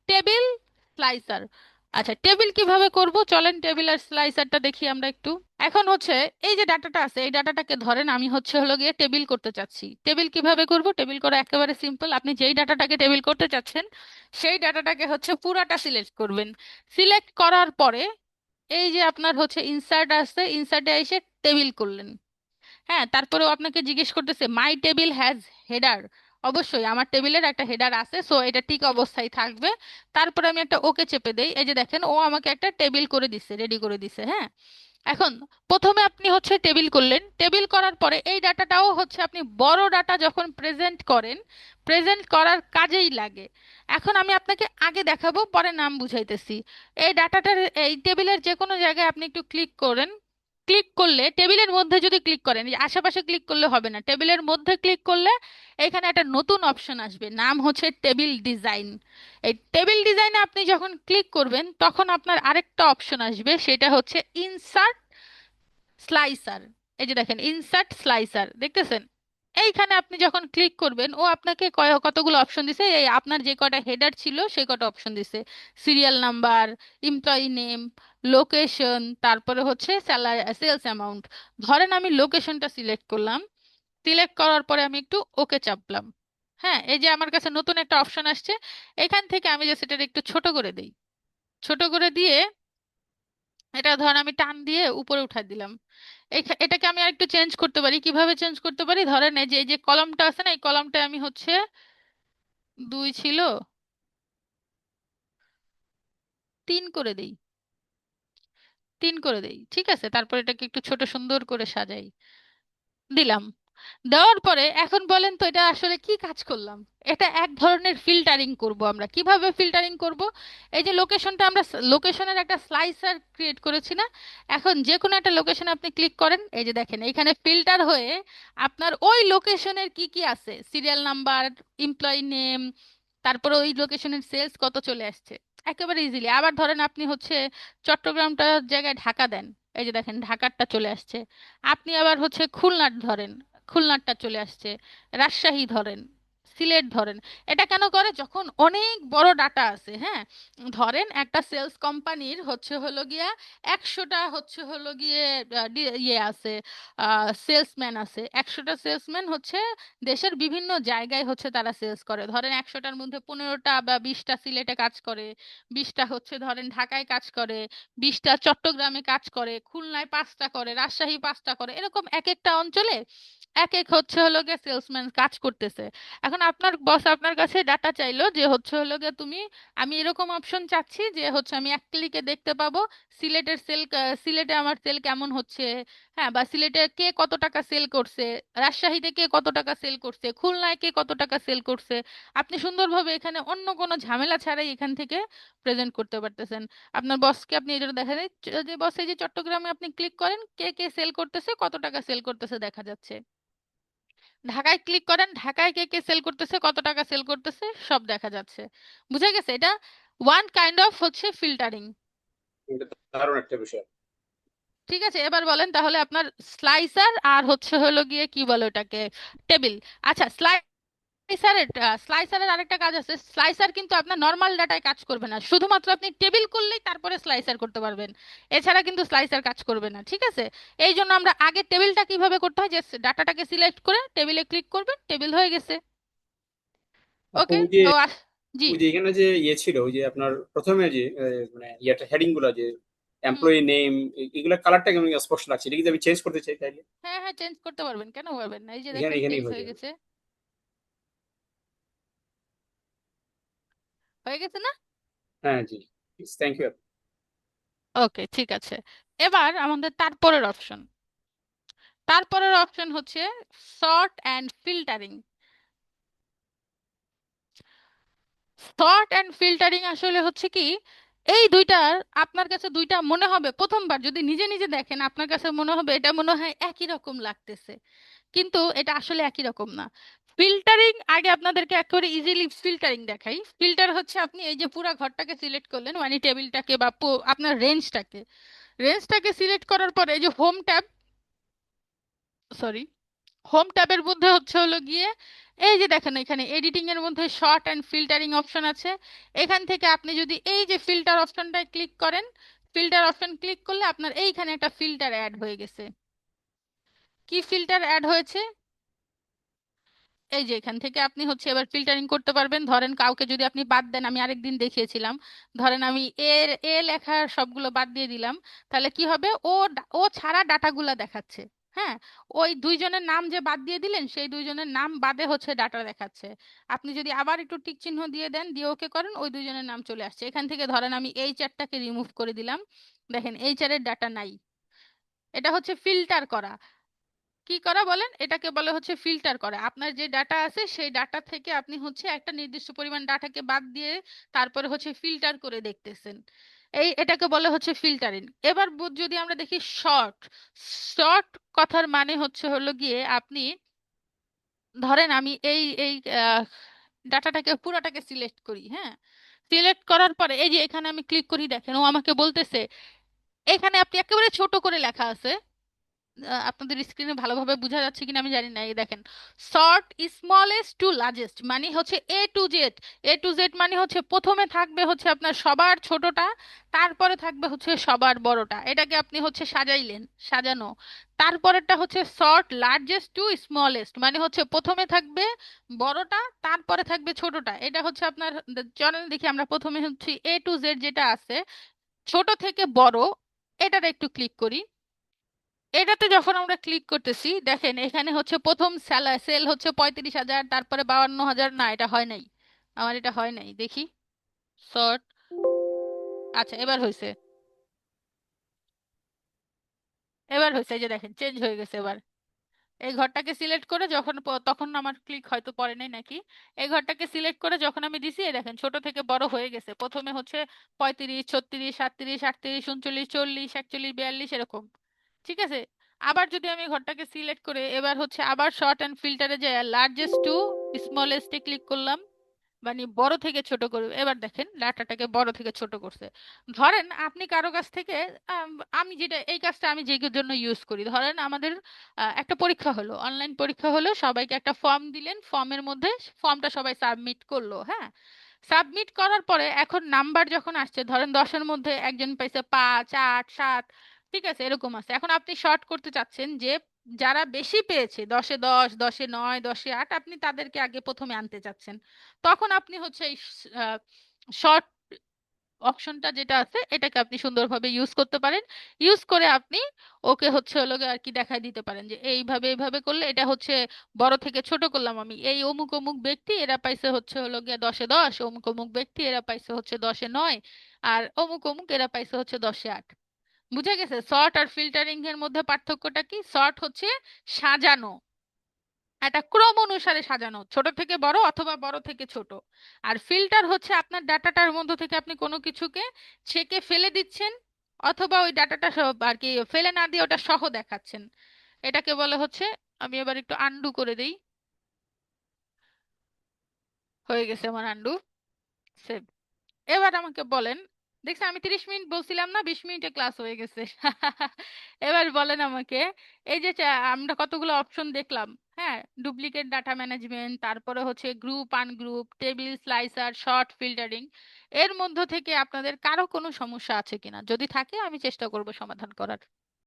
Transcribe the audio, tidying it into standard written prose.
Table slicer. আচ্ছা, table কিভাবে করব, চলেন টেবিল আর স্লাইসারটা দেখি আমরা একটু। এখন হচ্ছে এই যে ডাটাটা আছে, এই ডাটাটাকে ধরেন আমি হচ্ছে হলো গিয়ে টেবিল করতে চাচ্ছি। টেবিল কিভাবে করব? টেবিল করা একেবারে সিম্পল। আপনি যেই ডাটাটাকে টেবিল করতে চাচ্ছেন সেই ডাটাটাকে হচ্ছে পুরাটা সিলেক্ট করবেন। সিলেক্ট করার পরে এই যে আপনার হচ্ছে ইনসার্ট আসছে, ইনসার্টে এসে টেবিল করলেন। হ্যাঁ, তারপরেও আপনাকে জিজ্ঞেস করতেছে মাই টেবিল হ্যাজ হেডার। অবশ্যই আমার টেবিলের একটা হেডার আছে, সো এটা ঠিক অবস্থায় থাকবে। তারপরে আমি একটা ওকে চেপে দেই, এই যে দেখেন ও আমাকে একটা টেবিল করে দিচ্ছে, রেডি করে দিচ্ছে। হ্যাঁ, এখন প্রথমে আপনি হচ্ছে টেবিল করলেন, টেবিল করার পরে এই ডাটাটাও হচ্ছে আপনি বড় ডাটা যখন প্রেজেন্ট করেন, প্রেজেন্ট করার কাজেই লাগে। এখন আমি আপনাকে আগে দেখাবো, পরে নাম বুঝাইতেছি। এই ডাটাটার, এই টেবিলের যে কোনো জায়গায় আপনি একটু ক্লিক করেন। ক্লিক করলে টেবিলের মধ্যে যদি ক্লিক করেন, এই আশেপাশে ক্লিক করলে হবে না, টেবিলের মধ্যে ক্লিক করলে এখানে একটা নতুন অপশন আসবে, নাম হচ্ছে টেবিল ডিজাইন। এই টেবিল ডিজাইনে আপনি যখন ক্লিক করবেন তখন আপনার আরেকটা অপশন আসবে, সেটা হচ্ছে ইনসার্ট স্লাইসার। এই যে দেখেন ইনসার্ট স্লাইসার, দেখতেছেন? এইখানে আপনি যখন ক্লিক করবেন ও আপনাকে কতগুলো অপশন দিছে, এই আপনার যে কটা হেডার ছিল সেই কটা অপশন দিছে। Serial number, employee name, location, তারপরে হচ্ছে স্যালারি, সেলস অ্যামাউন্ট। ধরেন আমি লোকেশনটা সিলেক্ট করলাম, সিলেক্ট করার পরে আমি একটু ওকে চাপলাম। হ্যাঁ, এই যে আমার কাছে নতুন একটা অপশন আসছে। এখান থেকে আমি যে সেটা একটু ছোট করে দিই, ছোট করে দিয়ে এটা ধর আমি টান দিয়ে উপরে উঠাই দিলাম। এটাকে আমি আর একটু চেঞ্জ করতে পারি। কিভাবে চেঞ্জ করতে পারি? ধরেন এই যে কলমটা আছে না, এই কলমটা আমি হচ্ছে 2 ছিল, 3 করে দেই, 3 করে দেই, ঠিক আছে? তারপর এটাকে একটু ছোট সুন্দর করে সাজাই, দিলাম। দেওয়ার পরে এখন বলেন তো এটা আসলে কি কাজ করলাম? এটা এক ধরনের ফিল্টারিং করব। আমরা কিভাবে ফিল্টারিং করব? এই যে লোকেশনটা, আমরা লোকেশনের একটা স্লাইসার ক্রিয়েট করেছি না? এখন যে কোনো একটা লোকেশনে আপনি ক্লিক করেন, এই যে দেখেন এখানে ফিল্টার হয়ে আপনার ওই লোকেশনের কি কি আছে, সিরিয়াল নাম্বার, এমপ্লয়ি নেম, তারপরে ওই লোকেশনের সেলস কত চলে আসছে একেবারে ইজিলি। আবার ধরেন আপনি হচ্ছে চট্টগ্রামটার জায়গায় ঢাকা দেন, এই যে দেখেন ঢাকারটা চলে আসছে। আপনি আবার হচ্ছে খুলনার ধরেন, খুলনারটা চলে আসছে। রাজশাহী ধরেন, সিলেট ধরেন। এটা কেন করে? যখন অনেক বড় ডাটা আছে, হ্যাঁ, ধরেন একটা সেলস কোম্পানির হচ্ছে হলো গিয়া 100টা হচ্ছে হলো গিয়ে ইয়ে আছে, সেলসম্যান আছে। 100টা সেলসম্যান হচ্ছে দেশের বিভিন্ন জায়গায় হচ্ছে তারা সেলস করে। ধরেন 100টার মধ্যে 15টা বা 20টা সিলেটে কাজ করে, 20টা হচ্ছে ধরেন ঢাকায় কাজ করে, 20টা চট্টগ্রামে কাজ করে, খুলনায় 5টা করে, রাজশাহী 5টা করে, এরকম এক একটা অঞ্চলে এক এক হচ্ছে হলো গিয়ে সেলসম্যান কাজ করতেছে। এখন আপনার বস আপনার কাছে ডাটা চাইলো যে হচ্ছে হলো গিয়ে তুমি, আমি এরকম অপশন চাচ্ছি যে হচ্ছে আমি এক ক্লিকে দেখতে পাবো সিলেটের সেল, সিলেটে আমার সেল কেমন হচ্ছে। হ্যাঁ, বা সিলেটে কে কত টাকা সেল করছে, রাজশাহীতে কে কত টাকা সেল করছে, খুলনায় কে কত টাকা সেল করছে। আপনি সুন্দরভাবে এখানে অন্য কোনো ঝামেলা ছাড়াই এখান থেকে প্রেজেন্ট করতে পারতেছেন। আপনার বসকে আপনি এটা দেখা যায় যে বস এই যে চট্টগ্রামে আপনি ক্লিক করেন, কে কে সেল করতেছে, কত টাকা সেল করতেছে দেখা যাচ্ছে। ঢাকায় ক্লিক করেন, ঢাকায় কে কে সেল করতেছে, কত টাকা সেল করতেছে, সব দেখা যাচ্ছে। বুঝা গেছে? এটা ওয়ান কাইন্ড অফ হচ্ছে ফিল্টারিং। এটা তো দারুণ একটা বিষয়। ঠিক আছে, এবার বলেন তাহলে আপনার স্লাইসার আর হচ্ছে হলো গিয়ে কি বলে ওটাকে, টেবিল। আচ্ছা, স্লাইসারের, স্লাইসারের আরেকটা কাজ আছে। স্লাইসার কিন্তু আপনার নর্মাল ডাটায় কাজ করবে না, শুধুমাত্র আপনি টেবিল করলেই তারপরে স্লাইসার করতে পারবেন, এছাড়া কিন্তু স্লাইসার কাজ করবে না, ঠিক আছে? এই জন্য আমরা আগে টেবিলটা কিভাবে করতে হয়, যে ডাটাটাকে সিলেক্ট করে টেবিলে ক্লিক করবেন, টেবিল হয়ে গেছে। আপু ওকে, ওই যে তো জি। ওই যে এখানে যে ইয়ে ছিল, ওই যে আপনার প্রথমে যে মানে ইয়েটা হেডিং গুলো যে হুম, এমপ্লয়ি নেম, এগুলা কালারটা কেমন স্পষ্ট লাগছে, এটা কিন্তু আমি চেঞ্জ করতে চাই তাইলে হ্যাঁ হ্যাঁ, চেঞ্জ করতে পারবেন, কেন পারবেন না? এই যে এখানে দেখেন এখানেই চেঞ্জ হয়ে হয়ে যাবে। গেছে, হয়ে গেছে না? হ্যাঁ জি, থ্যাংক ইউ। ওকে, ঠিক আছে। এবার আমাদের তারপরের অপশন, তারপরের অপশন হচ্ছে sort and filtering. Sort and filtering আসলে হচ্ছে কি, এই দুইটার আপনার কাছে দুইটা মনে হবে, প্রথমবার যদি নিজে নিজে দেখেন আপনার কাছে মনে হবে এটা মনে হয় একই রকম লাগতেছে, কিন্তু এটা আসলে একই রকম না। ফিল্টারিং আগে আপনাদেরকে একেবারে ইজিলি ফিল্টারিং দেখাই। ফিল্টার হচ্ছে আপনি এই যে পুরো ঘরটাকে সিলেক্ট করলেন, মানে টেবিলটাকে বা আপনার রেঞ্জটাকে সিলেক্ট করার পরে এই যে হোম ট্যাব, সরি, হোম ট্যাবের মধ্যে হচ্ছে হলো গিয়ে এই যে দেখেন এখানে এডিটিং এর মধ্যে শর্ট অ্যান্ড ফিল্টারিং অপশন আছে। এখান থেকে আপনি যদি এই যে ফিল্টার অপশনটায় ক্লিক করেন, ফিল্টার অপশন ক্লিক করলে আপনার এইখানে একটা ফিল্টার অ্যাড হয়ে গেছে। কি ফিল্টার অ্যাড হয়েছে? এই যে এখান থেকে আপনি হচ্ছে এবার ফিল্টারিং করতে পারবেন। ধরেন কাউকে যদি আপনি বাদ দেন, আমি আরেকদিন দেখিয়েছিলাম, ধরেন আমি এ লেখার সবগুলো বাদ দিয়ে দিলাম, তাহলে কি হবে, ও ছাড়া ডাটাগুলা দেখাচ্ছে। হ্যাঁ, ওই দুইজনের নাম যে বাদ দিয়ে দিলেন সেই দুইজনের নাম বাদে হচ্ছে ডাটা দেখাচ্ছে। আপনি যদি আবার একটু টিক চিহ্ন দিয়ে দেন, দিয়ে ওকে করেন, ওই দুইজনের নাম চলে আসছে। এখান থেকে ধরেন আমি এই চারটাকে রিমুভ করে দিলাম, দেখেন এই চারের ডাটা নাই। এটা হচ্ছে ফিল্টার করা। কি করা বলেন, এটাকে বলে হচ্ছে ফিল্টার করা। আপনার যে ডাটা আছে সেই ডাটা থেকে আপনি হচ্ছে একটা নির্দিষ্ট পরিমাণ ডাটাকে বাদ দিয়ে তারপরে হচ্ছে ফিল্টার করে দেখতেছেন। এটাকে বলে হচ্ছে ফিল্টারিং। এবার যদি আমরা দেখি শর্ট, শর্ট কথার মানে হচ্ছে হলো গিয়ে আপনি ধরেন আমি এই এই ডাটাটাকে পুরাটাকে সিলেক্ট করি। হ্যাঁ, সিলেক্ট করার পরে এই যে এখানে আমি ক্লিক করি, দেখেন ও আমাকে বলতেছে এখানে আপনি একেবারে ছোট করে লেখা আছে। আপনাদের স্ক্রিনে ভালোভাবে বোঝা যাচ্ছে কিনা আমি জানি না, এই দেখেন সর্ট স্মলেস্ট টু লার্জেস্ট মানে হচ্ছে A to Z। A to Z মানে হচ্ছে প্রথমে থাকবে হচ্ছে আপনার সবার ছোটটা, তারপরে থাকবে হচ্ছে সবার বড়টা। এটাকে আপনি হচ্ছে সাজাইলেন, সাজানো। তারপরেরটা হচ্ছে সর্ট লার্জেস্ট টু স্মলেস্ট মানে হচ্ছে প্রথমে থাকবে বড়টা, তারপরে থাকবে ছোটটা। এটা হচ্ছে আপনার, চলেন দেখি আমরা প্রথমে হচ্ছে A to Z যেটা আছে ছোট থেকে বড়, এটাতে একটু ক্লিক করি। এটাতে যখন আমরা ক্লিক করতেছি দেখেন এখানে হচ্ছে প্রথম সেল হচ্ছে 35,000, তারপরে 52,000। না, এটা হয় নাই, আমার এটা হয় নাই, দেখি শর্ট। আচ্ছা, এবার হয়েছে, এবার হয়েছে, এই যে দেখেন চেঞ্জ হয়ে গেছে এবার। এই ঘরটাকে সিলেক্ট করে যখন তখন আমার ক্লিক হয়তো পড়ে নাই নাকি, এই ঘরটাকে সিলেক্ট করে যখন আমি দিছি এই দেখেন ছোট থেকে বড় হয়ে গেছে। প্রথমে হচ্ছে 35, 36, 37, 38, 39, 40, 41, 42 এরকম। ঠিক আছে, আবার যদি আমি ঘরটাকে সিলেক্ট করে এবার হচ্ছে আবার শর্ট অ্যান্ড ফিল্টারে যে লার্জেস্ট টু স্মলেস্টে ক্লিক করলাম, মানে বড় থেকে ছোট করবে, এবার দেখেন ডাটাটাকে বড় থেকে ছোট করছে। ধরেন আপনি কারো কাছ থেকে আম, আমি যেটা এই কাজটা আমি যে জন্য ইউজ করি, ধরেন আমাদের একটা পরীক্ষা হলো, অনলাইন পরীক্ষা হলো, সবাইকে একটা ফর্ম দিলেন, ফর্মের মধ্যে ফর্মটা সবাই সাবমিট করলো। হ্যাঁ, সাবমিট করার পরে এখন নাম্বার যখন আসছে, ধরেন 10-এর মধ্যে একজন পাইছে 5, 8, 7, ঠিক আছে এরকম আছে। এখন আপনি শর্ট করতে চাচ্ছেন যে যারা বেশি পেয়েছে, 10-এ 10, 10-এ 9, 10-এ 8, আপনি তাদেরকে আগে প্রথমে আনতে চাচ্ছেন। তখন আপনি হচ্ছে এই শর্ট অপশনটা যেটা আছে এটাকে আপনি সুন্দরভাবে ইউজ করতে পারেন। ইউজ করে আপনি ওকে হচ্ছে হলো গিয়ে আর কি দেখাই দিতে পারেন যে এইভাবে এইভাবে করলে এটা হচ্ছে বড় থেকে ছোট করলাম আমি, এই অমুক অমুক ব্যক্তি এরা পাইছে হচ্ছে হলো গিয়ে 10-এ 10, অমুক অমুক ব্যক্তি এরা পাইছে হচ্ছে 10-এ 9, আর অমুক অমুক এরা পাইছে হচ্ছে 10-এ 8। বুঝা গেছে সর্ট আর ফিল্টারিং এর মধ্যে পার্থক্যটা কি? সর্ট হচ্ছে সাজানো, একটা ক্রম অনুসারে সাজানো, ছোট থেকে বড় অথবা বড় থেকে ছোট। আর ফিল্টার হচ্ছে আপনার ডাটাটার মধ্যে থেকে আপনি কোনো কিছুকে ছেঁকে ফেলে দিচ্ছেন, অথবা ওই ডাটাটা সব আর কি ফেলে না দিয়ে ওটা সহ দেখাচ্ছেন। এটাকে বলে হচ্ছে, আমি এবার একটু আন্ডু করে দিই, হয়ে গেছে আমার আন্ডু। সেভ। এবার আমাকে বলেন, দেখছেন আমি 30 মিনিট বলছিলাম না, 20 মিনিটে ক্লাস হয়ে গেছে। এবার বলেন আমাকে, এই যে আমরা কতগুলো অপশন দেখলাম, হ্যাঁ, ডুপ্লিকেট ডাটা ম্যানেজমেন্ট, তারপরে হচ্ছে group ungroup, table slicer, short filtering, এর মধ্য থেকে আপনাদের কারো কোনো সমস্যা আছে কিনা, যদি থাকে আমি চেষ্টা করব সমাধান করার।